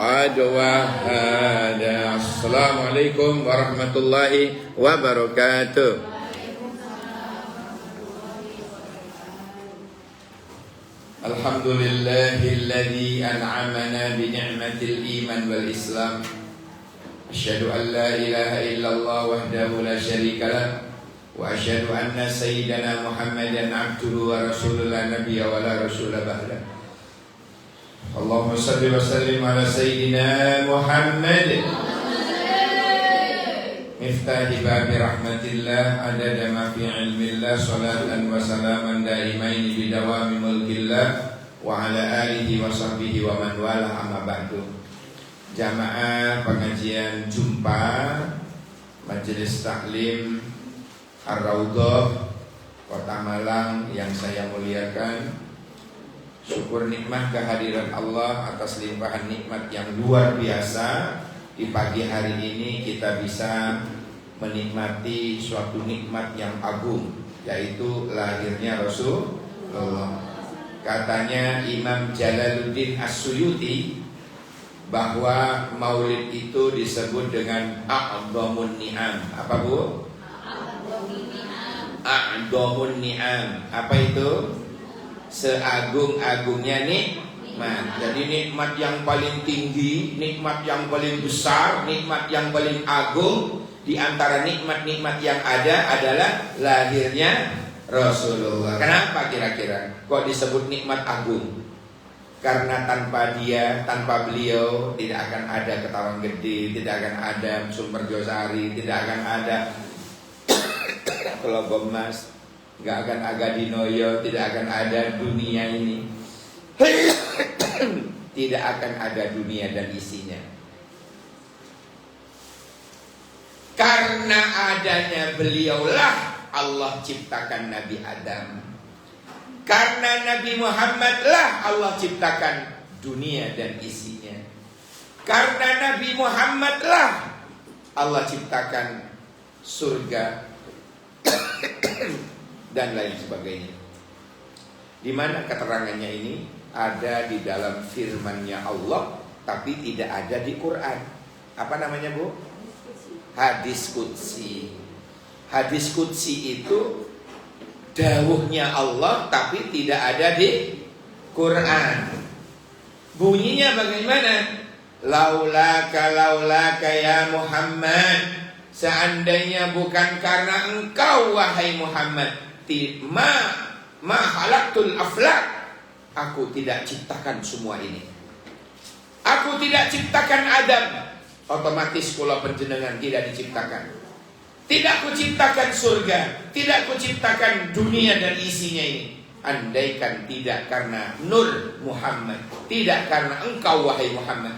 ahad wahhad. Assalamualaikum warahmatullahi wabarakatuh. Alhamdulillahilladzi an'amana bi ni'matil iman wal islam. Asyhadu an la ilaha illallah wahdahu la syarika lah wa asyhadu anna sayyidana Muhammadan abduhu wa rasuluhu la nabiyya wa la rasula ba'da. Allahumma shalli wa sallim ala sayyidina Muhammad miftahi babi rahmatillah adada ma fi ilmillah salatan wa salaman daimaini bidawami mulkillah wa ala alihi wa sahbihi wa man wala amma ba'du. Jamaah pengajian jumpa Majelis Taklim Ar-Raudhah Kota Malang yang saya muliakan, syukur nikmat kehadiran Allah atas limpahan nikmat yang luar biasa. Di pagi hari ini kita bisa menikmati suatu nikmat yang agung, yaitu lahirnya Rasulullah. Katanya Imam Jalaluddin As-Suyuti bahwa maulid itu disebut dengan a'dhamun ni'am. Apa Bu? A'dhamun ni'am. Apa itu? Seagung-agungnya nikmat. Jadi nikmat yang paling tinggi, nikmat yang paling besar, nikmat yang paling agung di antara nikmat-nikmat yang ada adalah lahirnya Rasulullah. Kenapa kira-kira kok disebut nikmat agung? Karena tanpa dia, tanpa beliau tidak akan ada Ketawang Gede, tidak akan ada Sumber Josari, tidak akan ada Kelogo Mas, nggak akan ada Dinoyo, tidak akan ada dunia ini. Tidak akan ada dunia dan isinya. Karena adanya beliaulah Allah ciptakan Nabi Adam. Karena Nabi Muhammad lah Allah ciptakan dunia dan isinya. Karena Nabi Muhammad lah Allah ciptakan surga dan lain sebagainya. Di mana keterangannya ini? Ada di dalam firman-Nya Allah, tapi tidak ada di Quran. Apa namanya Bu? Hadis Qudsi. Hadis Qudsi itu dawuhnya Allah tapi tidak ada di Quran. Bunyinya bagaimana? Laulaka ya Muhammad, seandainya bukan karena engkau wahai Muhammad, ma khalaqtul aflak, aku tidak ciptakan semua ini. Aku tidak ciptakan Adam, otomatis kula panjenengan tidak diciptakan. Tidak kuciptakan surga, tidak kuciptakan dunia dan isinya ini, andaikan tidak karena Nur Muhammad, tidak karena engkau wahai Muhammad.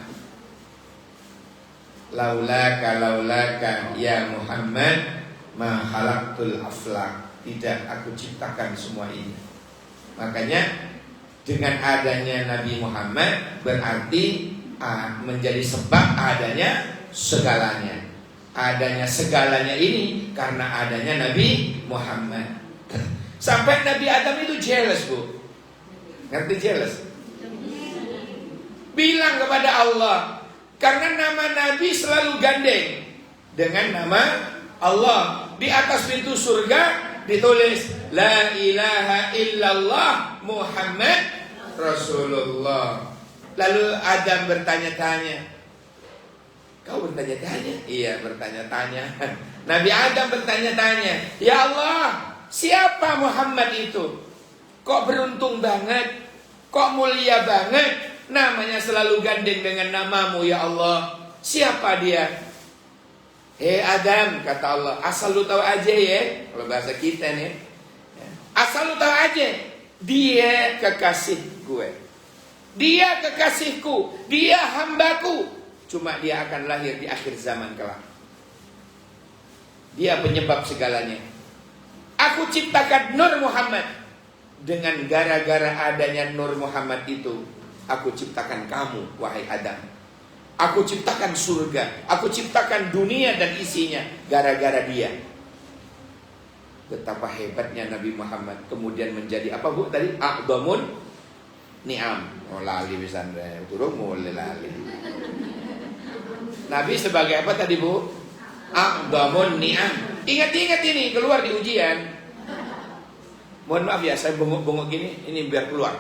Laulaka ya Muhammad ma khalaqtul aflak, tidak aku ciptakan semua ini. Makanya dengan adanya Nabi Muhammad berarti menjadi sebab adanya segalanya. Adanya segalanya ini karena adanya Nabi Muhammad. Sampai Nabi Adam itu jealous Bu. Ngerti jealous? Bilang kepada Allah, karena nama Nabi selalu gandeng dengan nama Allah. Di atas pintu surga ditulis La ilaha illallah Muhammad Rasulullah. Lalu Adam bertanya-tanya. Kau bertanya-tanya? Iya, bertanya-tanya. Nabi Adam bertanya-tanya, ya Allah, siapa Muhammad itu? Kok beruntung banget, kok mulia banget, namanya selalu gandeng dengan namamu ya Allah. Siapa dia? Hei Adam, kata Allah, asal lu tahu aja ya, kalau bahasa kita nih, asal lu tahu aja, dia kekasih gue, dia kekasihku, dia hambaku. Cuma dia akan lahir di akhir zaman kelak. Dia penyebab segalanya. Aku ciptakan Nur Muhammad. Dengan gara-gara adanya Nur Muhammad itu, aku ciptakan kamu wahai Adam. Aku ciptakan surga, aku ciptakan dunia dan isinya gara-gara dia. Betapa hebatnya Nabi Muhammad. Kemudian menjadi apa Bu tadi? A'dhamun ni'am. Oh lali bisa turun mulai lali. Nabi sebagai apa tadi Bu? A'dhamun ni'am. Ingat-ingat ini keluar di ujian. Mohon maaf ya, saya bengok-bengok gini, ini biar keluar.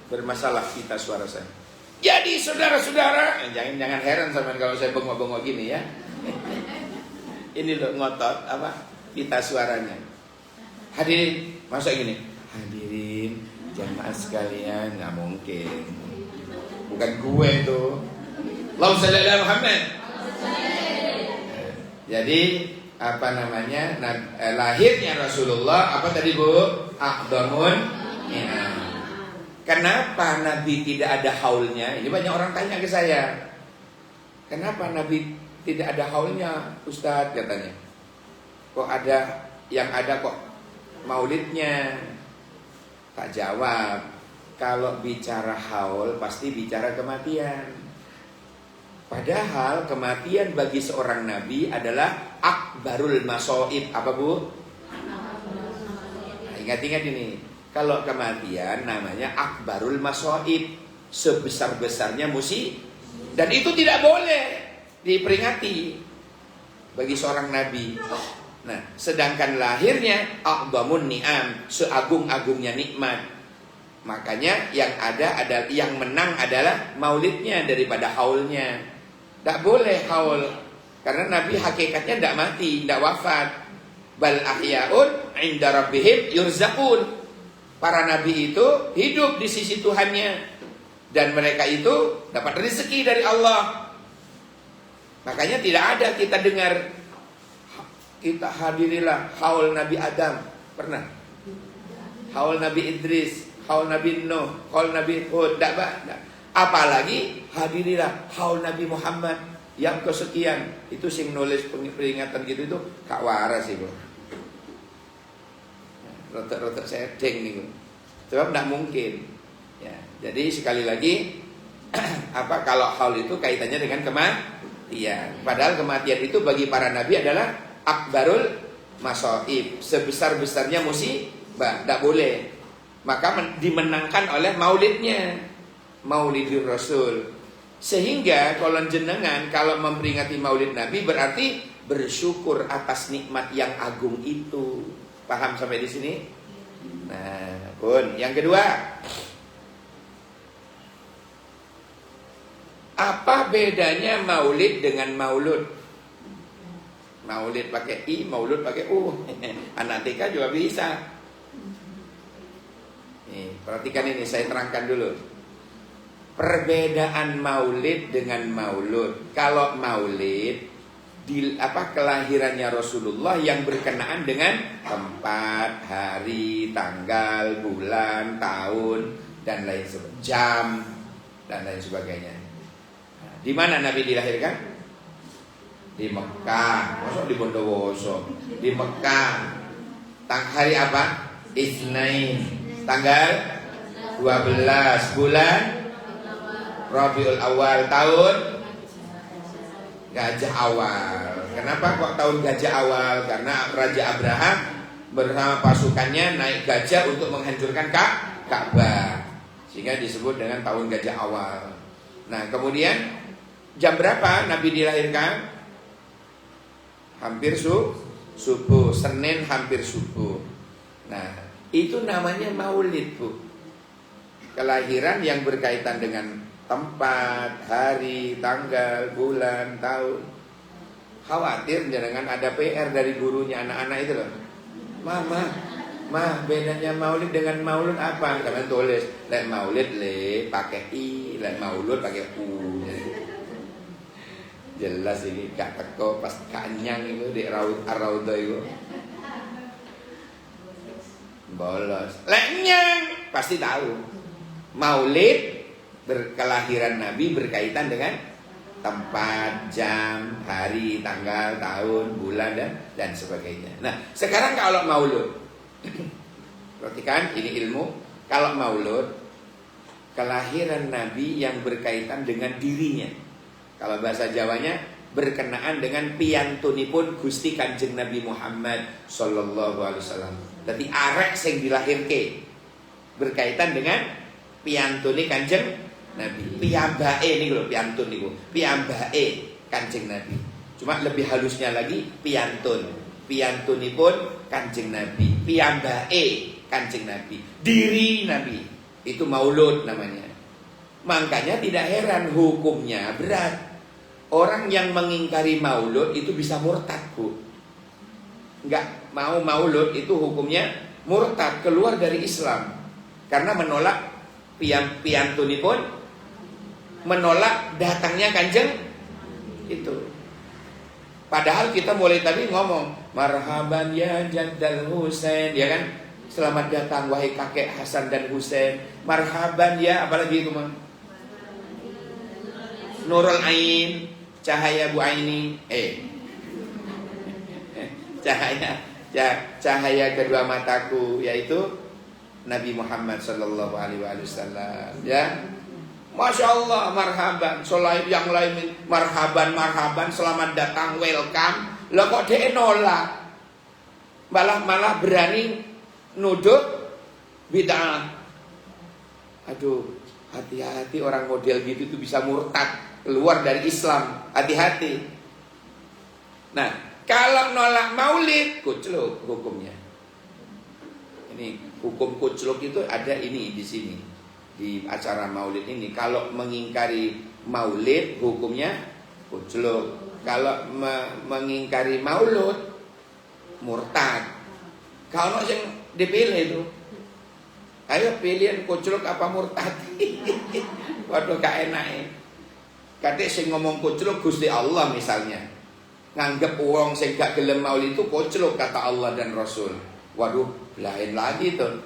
Bermasalah kita suara saya. Jadi saudara-saudara, jangan heran sama kalau saya bengok-bengok gini ya. Ini loh ngotot pita suaranya. Hadirin, masa gini? Hadirin, jamaah sekalian, nggak mungkin. Bukan gue tuh. Allahumma shalli ala Muhammad. Jadi lahirnya Rasulullah apa tadi Bu? A'dhamun ni'am. Kenapa Nabi tidak ada haulnya? Ini banyak orang tanya ke saya. Kenapa Nabi tidak ada haulnya, Ustadz katanya? Kok ada yang ada kok maulidnya? Tak jawab. Kalau bicara haul pasti bicara kematian. Padahal kematian bagi seorang nabi adalah akbarul masoib. Apa Bu? Nah, ingat-ingat ini. Kalau kematian namanya akbarul masoib, sebesar-besarnya musibah. Dan itu tidak boleh diperingati bagi seorang nabi. Nah, sedangkan lahirnya a'dhamun ni'am, seagung-agungnya nikmat. Makanya yang menang adalah maulidnya daripada haulnya. Tidak boleh haul, karena Nabi hakikatnya tidak mati, tidak wafat. Bal ahya'un 'inda rabbihim yurzaqun. Para nabi itu hidup di sisi Tuhannya, dan mereka itu dapat rezeki dari Allah. Makanya tidak ada kita dengar, kita hadirilah haul Nabi Adam, pernah? Haul Nabi Idris, haul Nabi Nuh, haul Nabi Hud, tidak. Apalagi hadirilah haul Nabi Muhammad yang kesekian. Itu sing nulis peringatan gitu itu Kak Waras sih Bu. Rotok-rotok saya deng nih, sebab tidak mungkin. Ya, jadi sekali lagi, kalau haul itu kaitannya dengan kematian. Padahal kematian itu bagi para nabi adalah akbarul masoib, sebesar-besarnya musibah, tidak boleh. Maka dimenangkan oleh maulidnya, Maulidur Rasul. Sehingga kalau jenengan kalau memperingati maulid Nabi berarti bersyukur atas nikmat yang agung itu. Paham sampai di sini? Nah, Bun, yang kedua, apa bedanya maulid dengan maulud? Maulid pakai I, maulud pakai U. Anak TK juga bisa. Nih, perhatikan ini, saya terangkan dulu. Perbedaan maulid dengan maulud. Kalau maulid kelahirannya Rasulullah yang berkenaan dengan tempat, hari, tanggal, bulan, tahun, dan lain sebagainya, jam, dan lain sebagainya. Nah, di mana Nabi dilahirkan? Di Mekah. Masuk di Bondowoso. Di Mekah. Hari apa? Itsnain. Tanggal 12 bulan Rabiul Awal, tahun Gajah Awal. Kenapa kok tahun Gajah Awal? Karena Raja Abraham bersama pasukannya naik gajah untuk menghancurkan Ka'bah, sehingga disebut dengan tahun Gajah Awal. Nah, kemudian jam berapa Nabi dilahirkan? Hampir subuh, Senin hampir subuh. Nah, itu namanya maulid Bu. Kelahiran yang berkaitan dengan tempat, hari, tanggal, bulan, tahun. Khawatir jangan ada PR dari gurunya anak-anak itu loh. Mah, bedanya maulid dengan maulud apa? Kalian tulis, lek maulid pakai I, lek maulud pakai U. Jelas ini gak teko pas kanyang itu di raud itu. Bolos. Lek nyang pasti tahu. Maulid kelahiran Nabi berkaitan dengan tempat, jam, hari, tanggal, tahun, bulan, dan sebagainya. Nah, sekarang kalau maulud, perhatikan ini ilmu. Kalau maulud, kelahiran Nabi yang berkaitan dengan dirinya. Kalau bahasa Jawanya berkenaan dengan piyantunipun Gusti Kanjeng Nabi Muhammad sallallahu alaihi wasallam. Dadi arek sing dilahirke berkaitan dengan piyantune Kanjeng Nabi. Piyambake niku lho, piantun niku. Piyambake Kanjeng Nabi. Cuma lebih halusnya lagi piantun. Piantunipun Kanjeng Nabi. Piyambake Kanjeng Nabi. Diri Nabi. Itu maulud namanya. Makanya tidak heran hukumnya berat. Orang yang mengingkari maulud itu bisa murtad, Bu. Enggak mau maulud itu hukumnya murtad, keluar dari Islam. Karena menolak piantunipun, menolak datangnya Kanjeng itu. Padahal kita mulai tadi ngomong marhaban ya Jaddal Husain, ya kan? Selamat datang wahai kakek Hasan dan Husain. Marhaban ya, apalagi itu mah? Nurul Ain, cahaya Bu Aini, cahaya kedua mataku, yaitu Nabi Muhammad Sallallahu Alaihi Wasallam. Ya, Masya Allah, marhaban. Selain yang lain marhaban, marhaban, selamat datang, welcome. Lah kok dia nolak, malah berani nuduh bid'ah. Aduh, hati-hati orang model gitu tuh bisa murtad, keluar dari Islam. Hati-hati. Nah, kalau nolak maulid, kucluk hukumnya. Ini hukum kucluk itu ada ini di sini di acara maulid ini. Kalau mengingkari maulid, hukumnya kucluk. Kalau mengingkari maulud, murtad. Kalau yang dipilih itu, ayo pilihan kucluk apa murtad? Waduh, gak enak. Kadek sing ngomong kucluk Gusti Allah misalnya, nganggep uang sing gak gelem maulid itu kucluk kata Allah dan Rasul. Waduh, lain lagi tuh.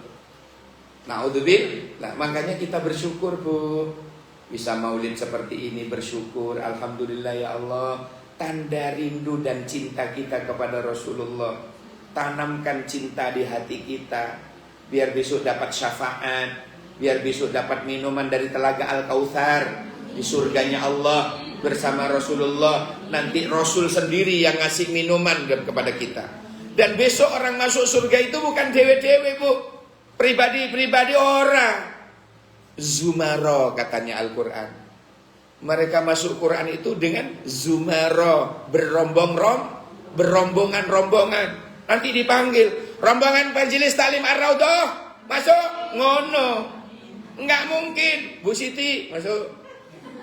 Naudzubillah. Makanya kita bersyukur, Bu, bisa maulid seperti ini, bersyukur. Alhamdulillah ya Allah. Tanda rindu dan cinta kita kepada Rasulullah. Tanamkan cinta di hati kita, biar besok dapat syafaat, biar besok dapat minuman dari telaga Al-Kautsar di surganya Allah bersama Rasulullah. Nanti Rasul sendiri yang ngasih minuman kepada kita. Dan besok orang masuk surga itu bukan dewe-dewe, Bu, pribadi-pribadi orang. Zumaro katanya Al-Quran. Mereka masuk Quran itu dengan zumaro, berombongan-rombongan. Nanti dipanggil, rombongan Majelis Taklim Ar-Raudhah masuk, ngono. Enggak mungkin. Bu Siti masuk,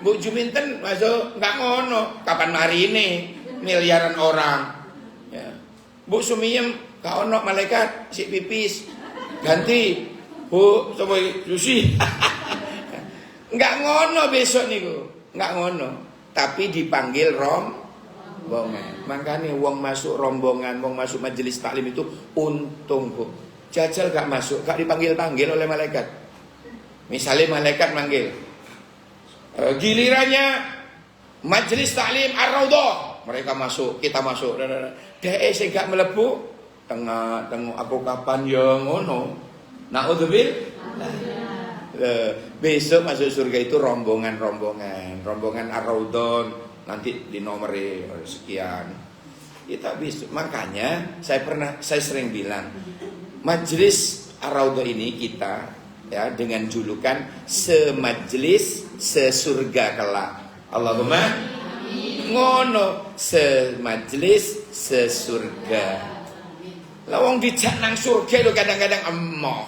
Bu Juminten masuk, enggak ngono. Kapan hari ini miliaran orang, ya. Bu Sumiem gak ono malaikat si pipis ganti Bu coba Susi. Enggak ngono besok niku, enggak ngono. Tapi dipanggil rombongan. Makanya wong masuk rombongan, wong masuk majelis taklim itu untung, Bu. Jajal gak masuk, gak dipanggil-panggil oleh malaikat. Misalnya malaikat manggil, gilirannya majelis taklim Ar-Raudhah, mereka masuk, kita masuk. Dek sing gak mlebu tengah aku kapan ya ngono. Naudzubillah. Besok masuk surga itu rombongan Ar-Raudhah, nanti di nomori sekian. Kita bisa. Makanya saya sering bilang, majelis Ar-Raudhah ini kita ya dengan julukan semajlis sesurga kelak. Allahumma ngono, semajlis sesurga. Lah wong dijak nang surga lho kadang-kadang emoh.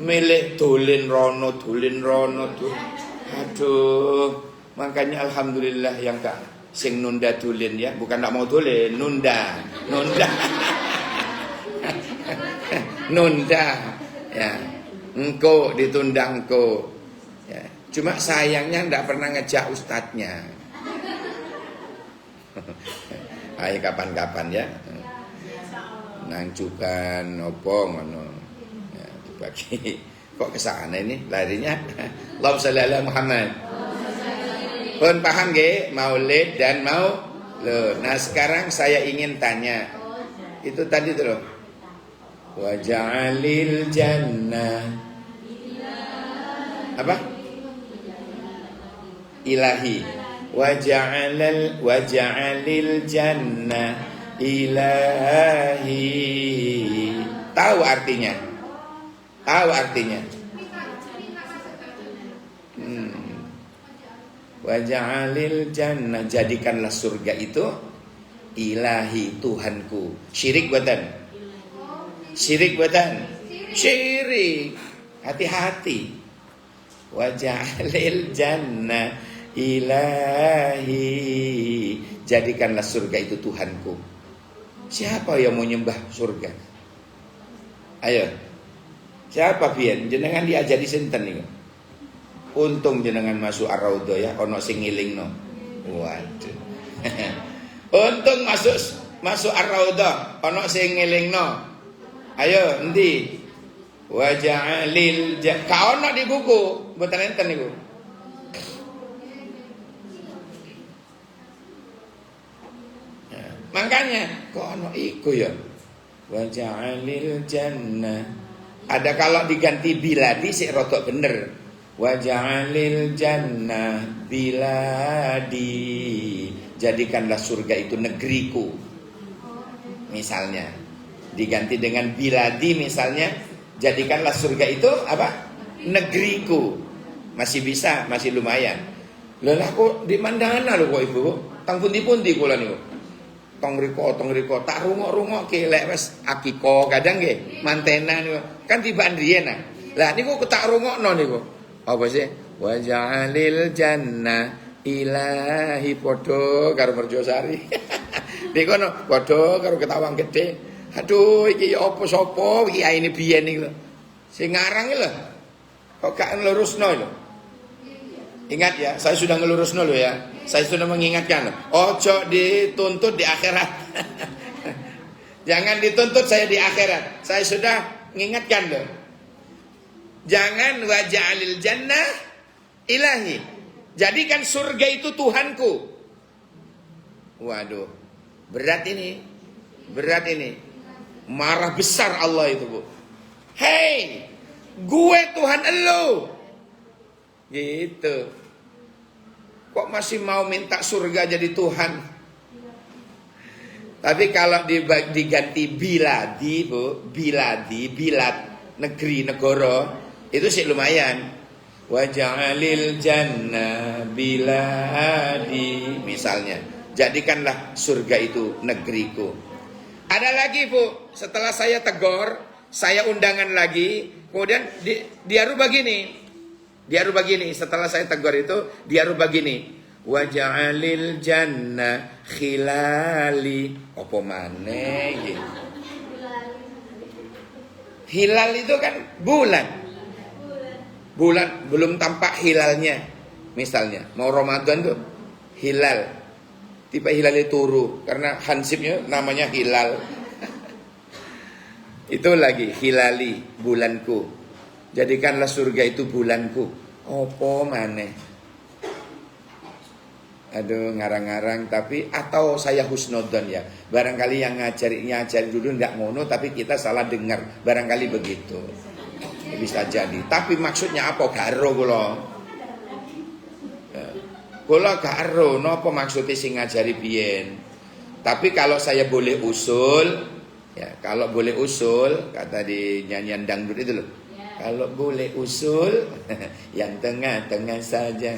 Milih dolen rono. Aduh, makanya alhamdulillah yang gak sing nunda dolen ya, bukan gak mau dolen, nunda. Nunda. Ya. Engko ditunda engko. Ya. Cuma sayangnya ndak pernah ngejak ustadznya. Ayo kapan-kapan ya. Nangcukan opo ngono. Ya, dibagi. Kok kesana ini larinya? Allahumma shalli ala Muhammad. Pun paham nggih maulid dan maulud. Nah, sekarang saya ingin tanya. Itu tadi tuh loh. Wa ja'alil jannah. Apa? Ilahi. Wa ja'alil jannah ilahi. Tahu artinya? Waj'alil jannah, jadikanlah surga itu ilahi, Tuhanku. Syirik buatan? Syirik buatan? Syirik. Hati-hati. Waj'alil jannah ilahi, jadikanlah surga itu Tuhanku. Siapa yang mau nyembah surga? Ayo. Siapa pian? Jenengan diajari sinten niku? Untung jenengan masuk ar-raudhah ya, ono sing ngilingno. Waduh. Untung masuk ar-raudhah, ono sing ngilingno. Ayo, endi? Waja'alil ka ono di buku, mboten enten niku. Makanya kok ono iku ya. Waja'alil jannah. Ada kalau diganti biladi sik rodok bener. Waja'alil jannah biladi, jadikanlah surga itu negeriku. Misalnya diganti dengan biladi, misalnya jadikanlah surga itu apa? Negeriku. Masih bisa, masih lumayan. Lha kok di mandangana lho kok Ibu? Tang pundi-pundi kula niku. Tong riko tak rungok-rungokke lek wis akiko kadang nggih mantenan niku. Kan tibaan riyen nah. Lah niku tak rungokno niku. Apa sih? Waja'alil jannah ilahi, padha karo Merjosari. Niku kono padha karo Ketawang Gedhe. Aduh iki ya apa sapa iki ini biyen iki lho. Sing ngarang lho. Kok gak nglurusno lho. Ingat ya, saya sudah ngelurusno lho ya. Saya sudah mengingatkan. Ojo dituntut di akhirat. Jangan dituntut saya di akhirat. Saya sudah mengingatkan loh. Jangan waja'alil jannah ilahi, jadikan surga itu Tuhanku. Waduh, berat ini. Marah besar Allah itu, Bu. Hei, gue Tuhan elu. Gitu. Kok masih mau minta surga jadi Tuhan? Tapi kalau diganti biladi, Bu, bilad, negeri, negara, itu sih lumayan. Waja'alil jannah biladi, misalnya, jadikanlah surga itu negeriku. Ada lagi, Bu, setelah saya tegur, saya undangan lagi, kemudian dia rubah gini, setelah saya tegur itu dia rubah gini. Waja'alil jannah khilali. Apa maneh iki? Hilal itu kan bulan. Bulan belum tampak hilalnya. Misalnya mau Ramadan tuh hilal. Tiba hilalnya turu karena hansipnya namanya hilal. Itu lagi hilali, bulanku. Jadikanlah surga itu bulanku. Opo maneh? Aduh, ngarang-ngarang. Tapi atau saya husnudon ya. Barangkali yang ngajari dulu ndak ngono, tapi kita salah dengar. Barangkali begitu. Bisa jadi. Tapi maksudnya apa? Garo kula. Kula garo napa maksudnya sing ngajari biyen. Tapi kalau saya boleh usul, ya kalau boleh usul, kata di nyanyian dangdut itu loh. Kalau boleh usul, yang tengah-tengah saja.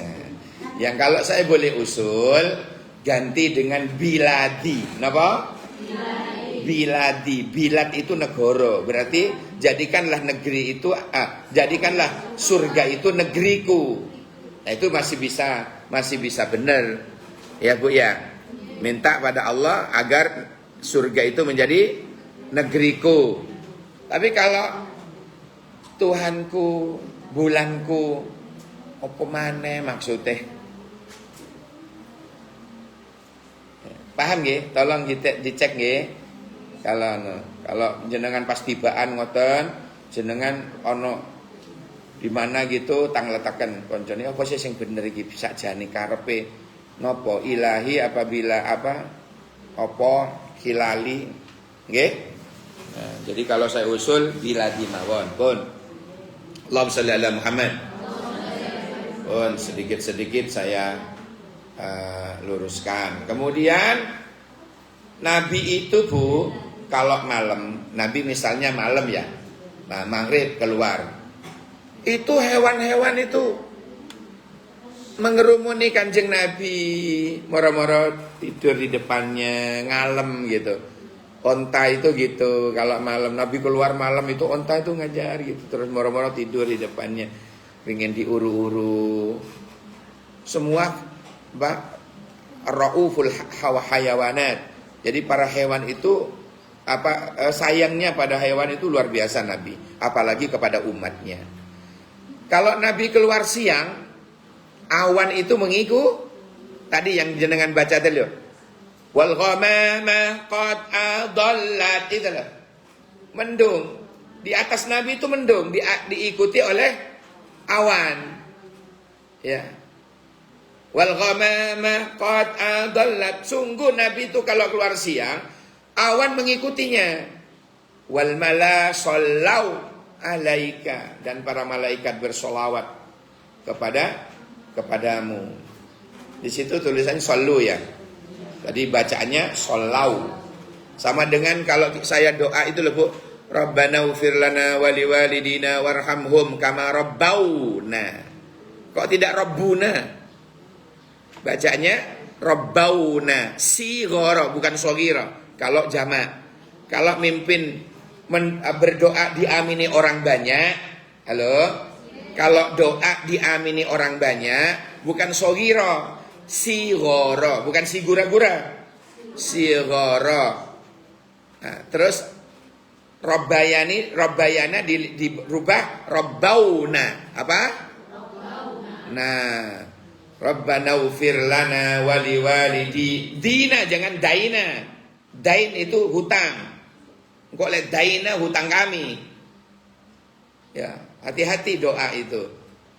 Yang kalau saya boleh usul, ganti dengan biladi. Napa? Biladi. Bilad itu negara. Berarti jadikanlah negeri itu, jadikanlah surga itu negeriku. Nah itu masih bisa benar. Ya Bu ya. Minta pada Allah agar surga itu menjadi negeriku. Tapi kalau Tuhanku, bulanku, apa maneh maksudnya? Paham nggih? Tolong dicek nggih. Kalau jenengan pas tibaan ngoten, jenengan ono di mana gitu tang letaken koncone apa sih sing bener iki bisa jane karepe napa ilahi apabila apa hilali nggih. Nah, jadi kalau saya usul biladi mawon pun Allahumma sholli ala Muhammad. Pun sedikit-sedikit saya luruskan. Kemudian Nabi itu Bu, kalau malam, Nabi misalnya malam ya, maghrib keluar, itu hewan-hewan itu mengerumuni Kanjeng Nabi, moro-moro tidur di depannya, ngalem gitu. Onta itu gitu, kalau malam Nabi keluar malam itu onta itu ngajar gitu, terus moro-moro tidur di depannya, pengen diuru-uru. Semua rauful hayawanat. Jadi para hewan itu sayangnya pada hewan itu luar biasa Nabi, apalagi kepada umatnya. Kalau Nabi keluar siang, awan itu mengikut tadi yang jenengan baca tadi loh. Wal ghamama qad adallat, itulah. Mendung. Di atas Nabi itu mendung, diikuti oleh awan. Ya. Wal ghamama qad adallat. Sungguh Nabi itu kalau keluar siang, awan mengikutinya. Wal mala sallau alaika, dan para malaikat bersolawat kepadamu. Di situ tulisannya sallu ya. Tadi bacaannya sallau. Sama dengan kalau saya doa itu loh Bu, Rabbana ighfir lana wa liwalidina warhamhum kama rabbauna. Kok tidak rabbuna? Bacanya rabbauna, sighara bukan shaghira. Kalau jamak. Kalau mimpin berdoa diamini orang banyak, halo? Kalau doa diamini orang banyak, bukan shaghira, sighara, bukan sigura-gura. Sighara. Nah, terus Rabbayana dirubah Rabbauna. Apa? Nah, Rabbana ighfir lana wa liwalidi. Dina, jangan daina. Dain itu hutang. Engkau lihat daina hutang kami. Ya, hati-hati doa itu.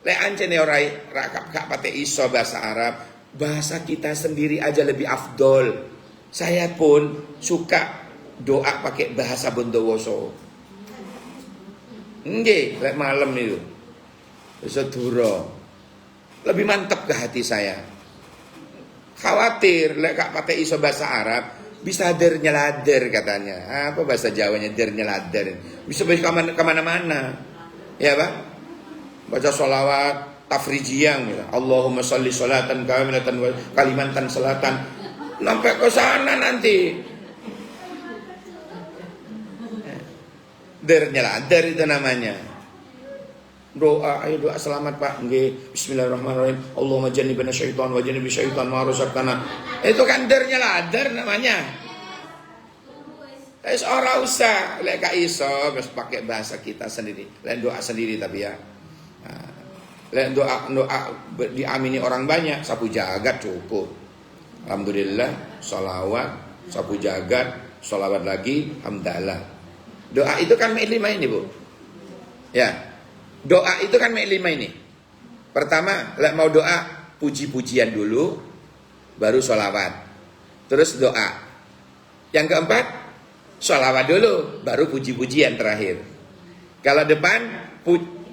Lek ancene ora gak pate iso bahasa Arab, bahasa kita sendiri aja lebih afdol. Saya pun suka doa pakai bahasa Bondowoso. Nggih, lek malam itu. Seduro. Lebih mantap ke hati saya. Khawatir lek gak pate iso bahasa Arab, bisa der nyelader katanya. Apa bahasa Jawanya der nyelader? Bisa kemana-mana. Ya Pak? Baca sholawat tafrijiyah gitu. Allahumma sholli sholatan kamilatan wa kalimatan salatan. Sampai ke sana nanti. Der nyelader itu namanya. Doa, ayo doa selamat Pak. Nggih, bismillahirrahmanirrahim. Allahumma jannibna syaitan wa jannibi syaitan ma razaqtana. Itu kan der nyelader namanya. Ora usah lek gak iso wis pakai bahasa kita sendiri. Lek doa sendiri tapi ya. Nah, lek doa diamini orang banyak, sapu jagat cukup. Alhamdulillah, sholawat, sapu jagat, sholawat lagi, hamdalah. Doa itu kan mek 5 ini, Bu. Ya. Doa itu kan mek 5 ini. Pertama, lek mau doa puji-pujian dulu, baru sholawat. Terus doa. Yang keempat, sholawat dulu, baru puji-pujian terakhir. Kalau depan,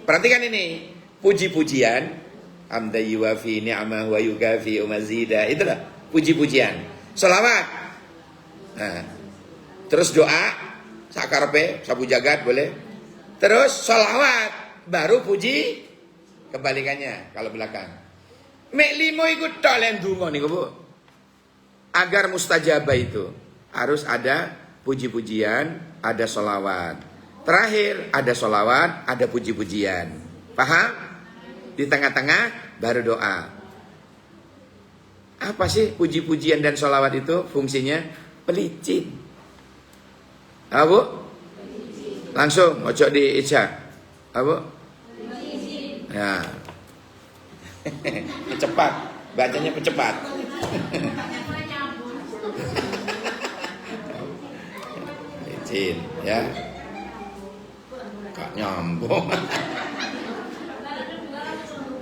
perhatikan ini, puji-pujian, hamda yuwafi ni'amah wa yukafi umazida, itulah puji-pujian. Sholawat. Nah, terus doa, sakarpe, sapu jagat boleh. Terus sholawat. Baru puji, kebalikannya kalau belakang. Mek 5 ikut toleng dungo nih Bu. Agar mustajabah itu harus ada puji-pujian, ada sholawat. Terakhir ada sholawat, ada puji-pujian. Paham? Di tengah-tengah baru doa. Apa sih puji-pujian dan sholawat itu fungsinya? Pelicin. Apa Bu? Langsung ojo di ijak. Apa? Ya. Cepat, bacanya cepat. Licin, ya. Gak nyambung.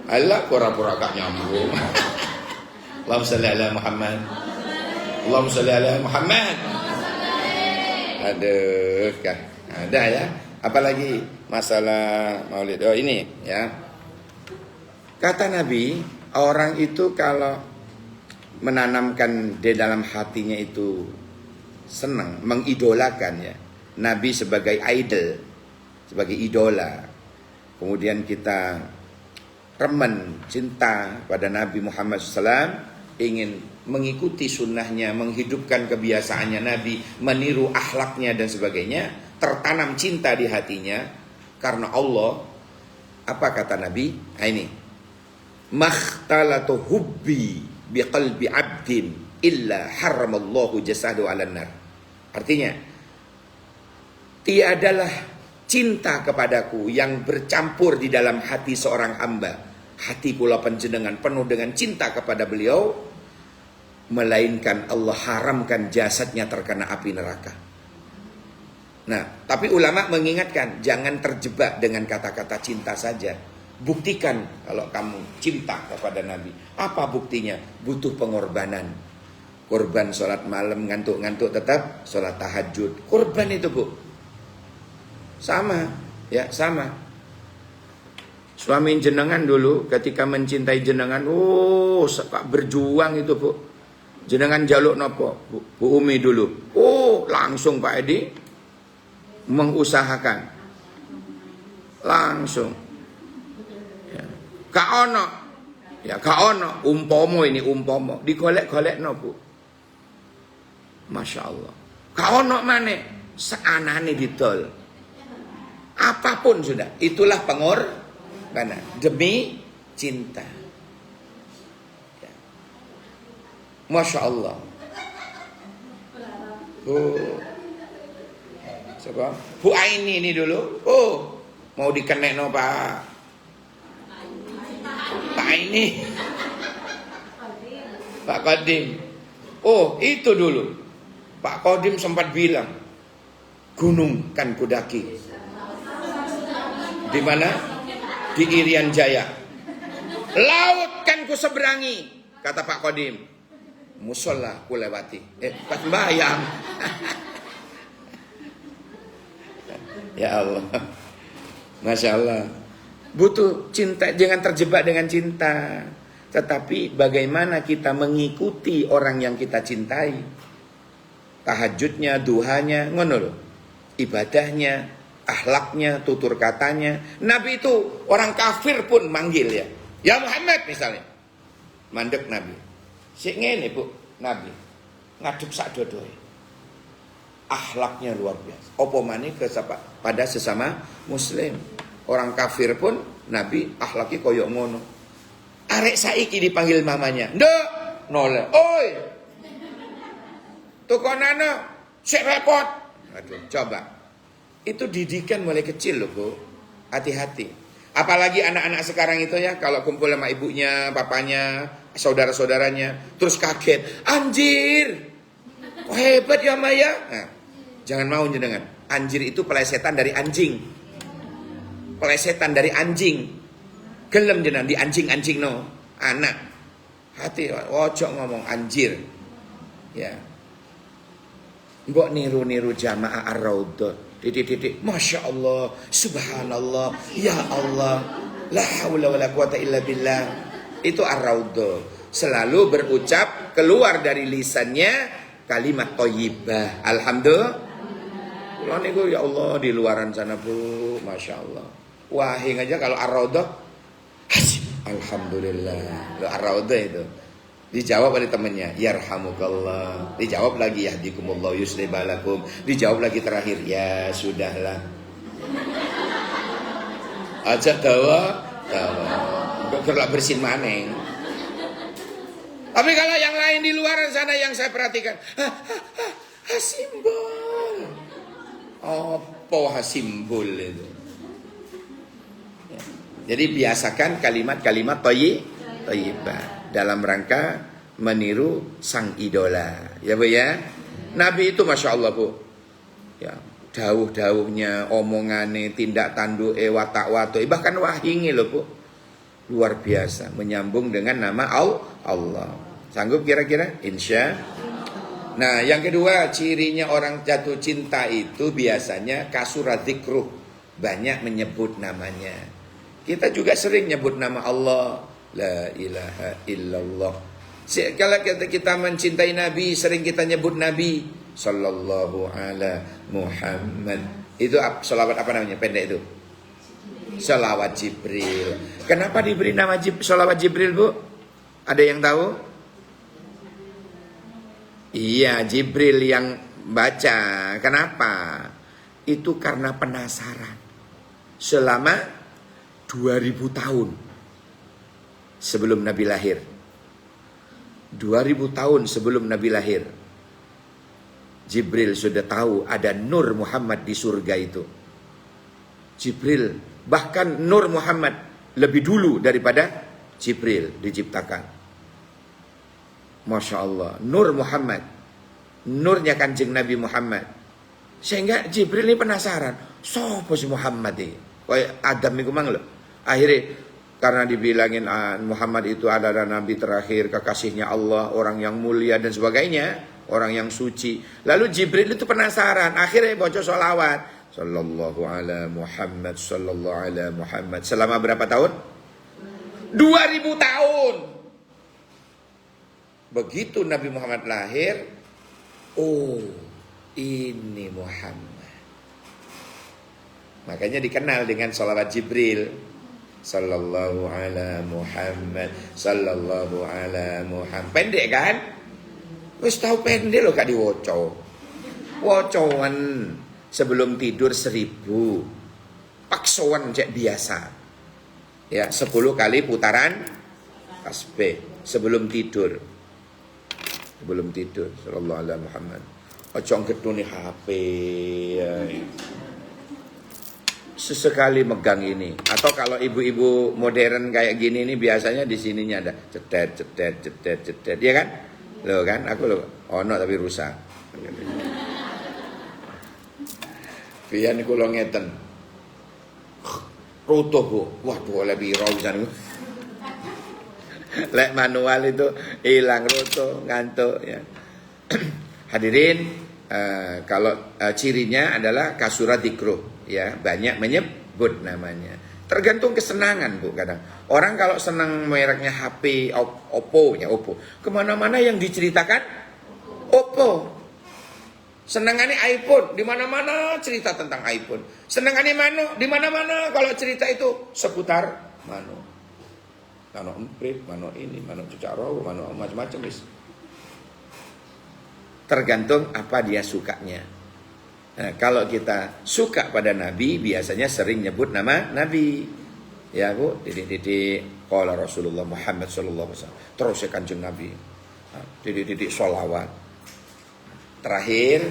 Alah, pura-pura gak nyambung. Allahumma sholli ala Muhammad. Allahumma sholli ala Muhammad. Aduh, kan. Ada ya. Apalagi masalah maulid. Oh ini ya. Kata Nabi, orang itu kalau menanamkan di dalam hatinya itu senang, mengidolakan ya. Nabi sebagai idol, sebagai idola. Kemudian kita remen, cinta pada Nabi Muhammad SAW, ingin mengikuti sunnahnya, menghidupkan kebiasaannya Nabi, meniru akhlaknya dan sebagainya, tertanam cinta di hatinya karena Allah. Apa kata Nabi? Nah ini, makhtalatu hubbi biqalbi abdin illa haramallahu jasadu 'alan nar. Artinya, tiadalah cinta kepadaku yang bercampur di dalam hati seorang hamba, hati kula panjenengan penuh dengan cinta kepada beliau, melainkan Allah haramkan jasadnya terkena api neraka. Nah, tapi ulama mengingatkan, jangan terjebak dengan kata-kata cinta saja. Buktikan kalau kamu cinta kepada Nabi. Apa buktinya? Butuh pengorbanan. Korban sholat malam, ngantuk-ngantuk tetap sholat tahajud. Korban itu, Bu. Sama, ya sama. Suami jenengan dulu ketika mencintai jenengan, berjuang itu, Bu. Jenengan jaluk nopo, Bu Umi dulu. Langsung Pak Edi mengusahakan. Langsung. Ya. Kaono. Ya, kaono. Umpomo ini, umpomo. Digolek-golek no, Bu. Masya Allah. Kaono mana? Seanane didol. Apapun sudah. Itulah pengorbanan. Demi cinta. Ya. Masya Allah. Siapa? Bu Aini ini dulu. Mau dikenek no Pak Aini. Pak Kodim. Itu dulu. Pak Kodim sempat bilang, gunung kan kudaki. Di mana? Di Irian Jaya. Laut kan ku seberangi, kata Pak Kodim. Musola ku lewati. Pas bayang. Ya Allah. Masya Allah. Butuh cinta, jangan terjebak dengan cinta. Tetapi bagaimana kita mengikuti orang yang kita cintai. Tahajudnya, duhanya, ngono loh. Ibadahnya, akhlaknya, tutur katanya. Nabi itu orang kafir pun manggil ya. Ya Muhammad misalnya. Mandek Nabi. Sik ngene Bu, Nabi. Ngadep sak dodoe. Akhlaknya luar biasa. Apa maneh pada sesama muslim. Orang kafir pun Nabi akhlaknya koyok ngono. Arek saiki dipanggil mamanya. Nduk, noleh. Oi. Tukonana sik repot. Aduh, coba. Itu didikan mulai kecil loh, Bu. Hati-hati. Apalagi anak-anak sekarang itu ya, kalau kumpul sama ibunya, bapaknya, saudara-saudaranya, terus kaget. Anjir. Oh, hebat ya Maya. Nah, jangan mau jenengan. Anjir itu pelesetan dari anjing. Pelesetan dari anjing. Gelem jenengan di anjing-anjing no. Anak. Hati ojo ngomong anjir. Ya. Mbok niru-niru jamaah Ar-Raudhah. Titik-titik. Masya Allah. Subhanallah. Ya Allah. La haula wala quwata illa billah. Itu Ar-Raudhah. Selalu berucap keluar dari lisannya kalimat thayyibah. Alhamdulillah. Kalau niku ya Allah di luaran sana Bu, Masya Allah. Wahing aja kalau Ar-Raudhah, alhamdulillah. Ar-Raudhah itu dijawab oleh temannya, yarhamukallah. Dijawab lagi, yahdikumullah yuslih balakum. Dijawab lagi terakhir, ya sudahlah. Aja dawa. Gerlak bersin maneng. Tapi kalau yang lain di luar sana yang saya perhatikan, hasimbol. Apa hasimbol itu? Ya. Jadi biasakan kalimat-kalimat thayyibah dalam rangka meniru sang idola. Ya Bu ya. Nabi itu Masya Allah Bu. Ya, dawuh-dawuhnya, omongane, tindak tanduke, watak-watuke, bahkan wahinge lho Bu. Luar biasa, menyambung dengan nama Allah. Sanggup kira-kira? Insya. Nah, yang kedua, cirinya orang jatuh cinta itu biasanya kasura dzikruh, banyak menyebut namanya. Kita juga sering nyebut nama Allah, la ilaha illallah. Kalau kita mencintai Nabi, sering kita nyebut Nabi sallallahu ala Muhammad. Itu selawat apa namanya? Pendek itu. Sholawat Jibril. Kenapa diberi nama sholawat Jibril, Bu? Ada yang tahu? Iya, Jibril yang baca. Kenapa? Itu karena penasaran. Selama 2000 tahun sebelum Nabi lahir. 2000 tahun sebelum Nabi lahir, Jibril sudah tahu ada Nur Muhammad di surga itu. Jibril, bahkan Nur Muhammad lebih dulu daripada Jibril diciptakan. Masya Allah, Nur Muhammad, nurnya kanjeng Nabi Muhammad. Sehingga Jibril ini penasaran, sopo si Muhammad ini? Kayak Adam itu mang loh. Akhirnya karena dibilangin Muhammad itu adalah Nabi terakhir, kekasihnya Allah, orang yang mulia dan sebagainya, orang yang suci. Lalu Jibril itu penasaran, akhirnya baca sholawat. Sallallahu ala Muhammad, sallallahu ala Muhammad. Selama berapa tahun? 2000 tahun. Begitu Nabi Muhammad lahir, oh ini Muhammad. Makanya dikenal dengan sholawat Jibril. Sallallahu ala Muhammad, sallallahu ala Muhammad. Pendek kan? Wis tahu pendek loh, gak diwoco. Wocoan sebelum tidur 1000. Paksoan cek biasa. Ya, 10 kali putaran tasbih sebelum tidur. Sebelum tidur, sallallahu ala Muhammad. Ojo ngeduni HP. Ya. Sesekali megang ini, atau kalau ibu-ibu modern kayak gini ini biasanya di sininya ada cetet, ya kan? Lo kan, aku lo ono tapi rusak. Pian kula ngeten. Roto Bu, waduh oleh biro bisa. Lek manual itu hilang roto, ngantuk ya. Hadirin, kalau cirinya adalah kasura dikruh. Ya, banyak menyebut namanya. Tergantung kesenangan, Bu, kadang. Orang kalau senang mereknya HP, Oppo, ya Oppo. Kemana-mana yang diceritakan Oppo. Senangannya iPhone, di mana-mana cerita tentang iPhone. Senangannya Mano, di mana-mana kalau cerita itu seputar Mano. Mano emprit, Mano ini, Mano cucaro, Mano macam-macam wis. Tergantung apa dia sukanya. Nah, kalau kita suka pada Nabi, biasanya sering nyebut nama Nabi. Ya Bu, titik-titik qala Rasulullah Muhammad sallallahu alaihi wasallam. Terus ya kanjeng Nabi. Titik-titik sholawat. Terakhir,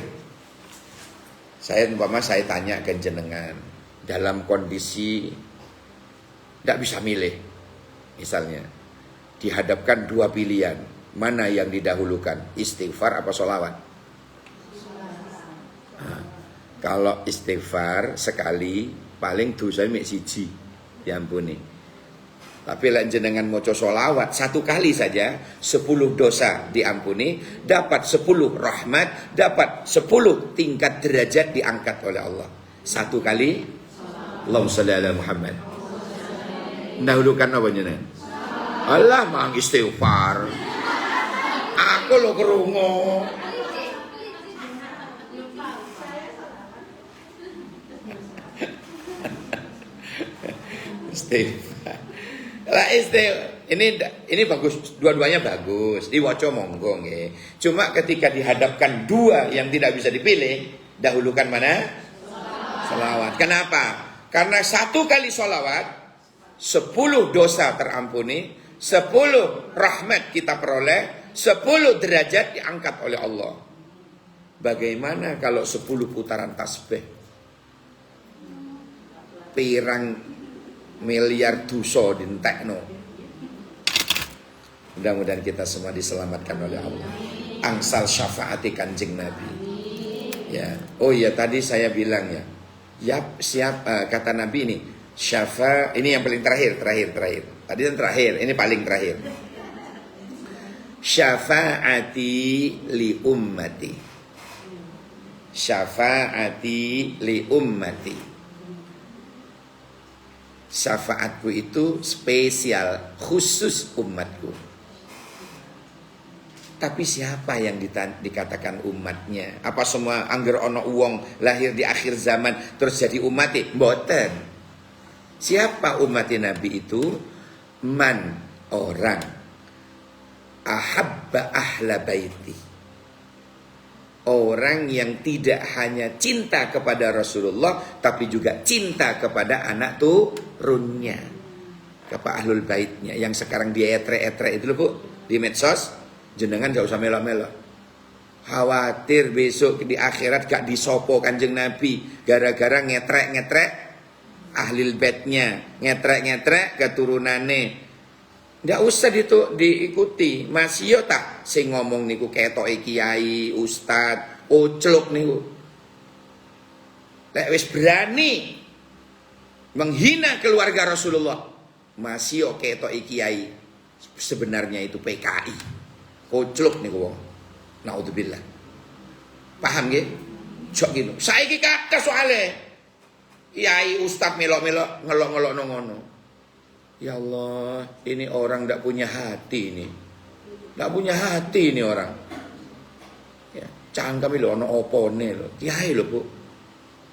saya tanya ke jenengan dalam kondisi tidak bisa milih. Misalnya, dihadapkan 2 pilihan, mana yang didahulukan, istighfar apa sholawat? Kalau istighfar sekali paling dosa mek siji diampuni. Tapi lek jenengan maca sholawat 1 kali saja 10 dosa diampuni, dapat 10 rahmat, dapat 10 tingkat derajat diangkat oleh Allah. 1 kali Allahumma shalli ala Muhammad. Dahulukan apa jenengan? Allah mang istighfar. Aku lo kerungu. Istighfar. Lah ini bagus, dua-duanya bagus. Diwaca monggo nggih. Cuma ketika dihadapkan 2 yang tidak bisa dipilih, dahulukan mana? Sholawat. Kenapa? Karena 1 kali sholawat 10 dosa terampuni, 10 rahmat kita peroleh, 10 derajat diangkat oleh Allah. Bagaimana kalau 10 putaran tasbih? Pirang miliar dosa dintekno. Mudah-mudahan kita semua diselamatkan oleh Allah. Angsal syafaati kanjeng Nabi. Ya. Oh iya, tadi saya bilang ya. Yap, siap kata Nabi ini. Ini yang paling terakhir. Tadi yang terakhir, ini paling terakhir. Syafaati li ummati. Syafaati li ummati. Syafaatku itu spesial, khusus umatku. Tapi siapa yang dikatakan umatnya? Apa semua angger ono wong lahir di akhir zaman terus jadi umatnya? Mboten. Siapa umat Nabi itu? Man, orang, ahabba ahla baiti, orang yang tidak hanya cinta kepada Rasulullah, tapi juga cinta kepada anak turunnya, kepada ahlul baitnya. Yang sekarang dia etre-etre itu loh Bu, di medsos. Jenengan gak usah melok-melok. Khawatir besok di akhirat gak disopo Kanjeng Nabi gara-gara ngetrek-ngetrek ahlul baitnya, ngetrek-ngetrek keturunane. Nggak usah diikuti. Masih tak sing ngomong niku ketoke kiai, ustad, oclok niku. Lek wis berani menghina keluarga Rasulullah, masih ketoke kiai. Sebenarnya itu PKI. Oclok niku wong. Naudzubillah. Paham nggih? Jok gitu. Saiki kakek soale kiai, ustad melok-melok, ngelok-ngelok ngono. Ya Allah, ini orang tidak punya hati ini. Tidak punya hati ini orang. Ya, cangkem lho ono opone lho. Kiai lho Bu.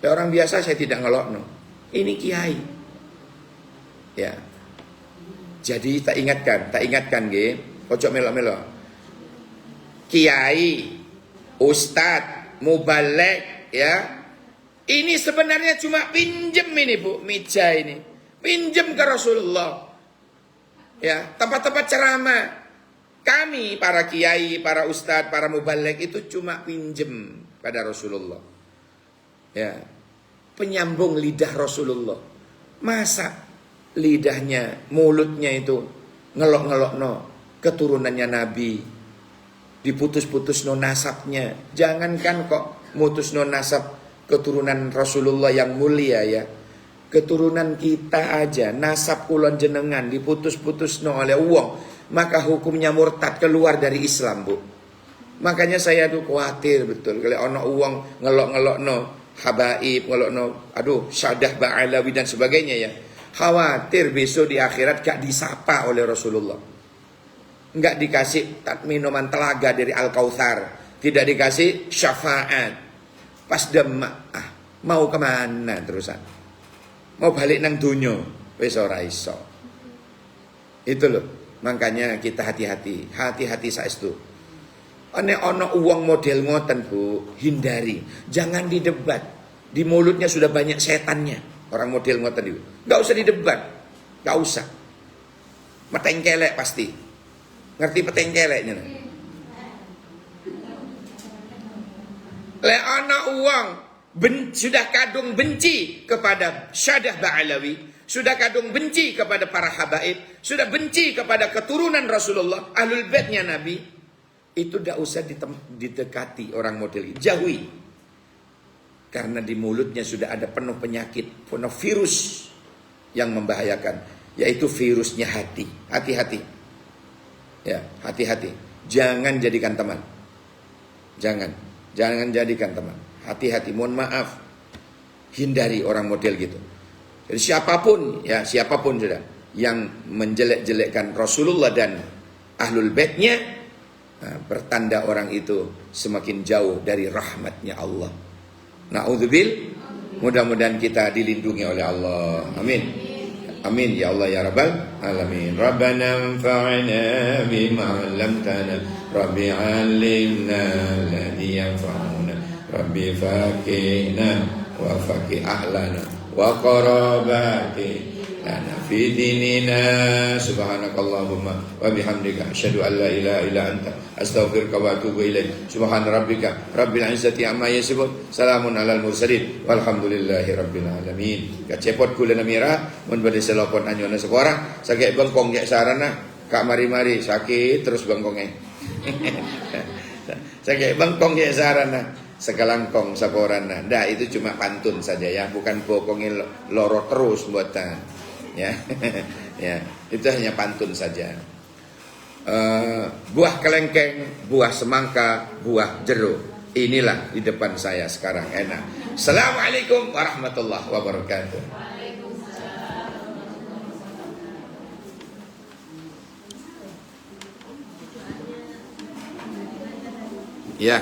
Ya, orang biasa saya tidak ngelokno. Ini kiai. Ya. Jadi tak ingatkan nggih, ojo melok-melok. Kiai, ustad, mubalek ya. Ini sebenarnya cuma pinjem ini Bu, meja ini. Pinjam ke Rasulullah. Ya, tempat-tempat ceramah. Kami para kiai, para ustadz, para mubalek itu cuma pinjam pada Rasulullah. Ya. Penyambung lidah Rasulullah. Masa lidahnya, mulutnya itu ngelok-ngelok no keturunannya Nabi. Diputus-putus no nasabnya. Jangankan kok mutus no nasab keturunan Rasulullah yang mulia ya. Keturunan kita aja, nasab kulon jenengan diputus-putus no oleh uang, maka hukumnya murtad, keluar dari Islam Bu. Makanya saya tuh khawatir betul kalau ono uang ngelok-ngelok no habaib, ngelok no aduh Syadah Ba'alawi dan sebagainya ya. Khawatir besok di akhirat gak disapa oleh Rasulullah, gak dikasih minuman telaga dari Al-Kautsar, tidak dikasih syafaat. Pas demak, mau kemana terusan? Mau balik nang dunyo, wis ora iso. Itu loh. Makanya kita hati-hati saestu. Ane ono uang model ngoten Bu, hindari. Jangan didebat. Di mulutnya sudah banyak setannya. Orang model ngoten itu. Enggak usah didebat. Enggak usah. Metengkelek pasti. Ngerti petengkeleknya? Le ono uang sudah kadung benci kepada Syadah Ba'alawi, sudah kadung benci kepada para habaib, sudah benci kepada keturunan Rasulullah, ahlul baitnya Nabi, itu tidak usah didekati orang model ini, jauhi. Karena di mulutnya sudah ada penuh penyakit, penuh virus yang membahayakan, yaitu virusnya hati. Hati-hati. Ya, hati-hati. Jangan jadikan teman. Jangan jadikan teman. Hati-hati, mohon maaf. Hindari orang model gitu. Jadi siapapun sudah yang menjelek-jelekkan Rasulullah dan ahlul baitnya, bertanda orang itu semakin jauh dari rahmatnya Allah. Na'udzubil. Mudah-mudahan kita dilindungi oleh Allah. Amin. Amin ya Allah ya Rabbal alamin. Rabbana anfa'na bima 'allamtana. Rabbi 'allimna alladhi yanfa'una. Rabbi faqihna wa faqih ahlana wa qarabati lana fi dinina. Subhanakallahumma wa bihamdika asyhadu an la ilaha illa anta astaghfiruka wa atubu ilaik. Subhana rabbika rabbil izzati amma yasifun, salamun alal mursalin walhamdulillahi rabbil alamin. Kacepot kula namira mun badhe selopon anyona sekorang sagek bengkong gek sarana kak mari-mari sakit terus bengkonge. Sagek bengkong gek sarana sekelangkong saporana. Nah, itu cuma pantun saja ya, bukan bokongnya loro terus buatan. Ya. Ya, itu hanya pantun saja. Buah kelengkeng, buah semangka, buah jeruk. Inilah di depan saya sekarang enak. Assalamualaikum warahmatullahi wabarakatuh. Ya.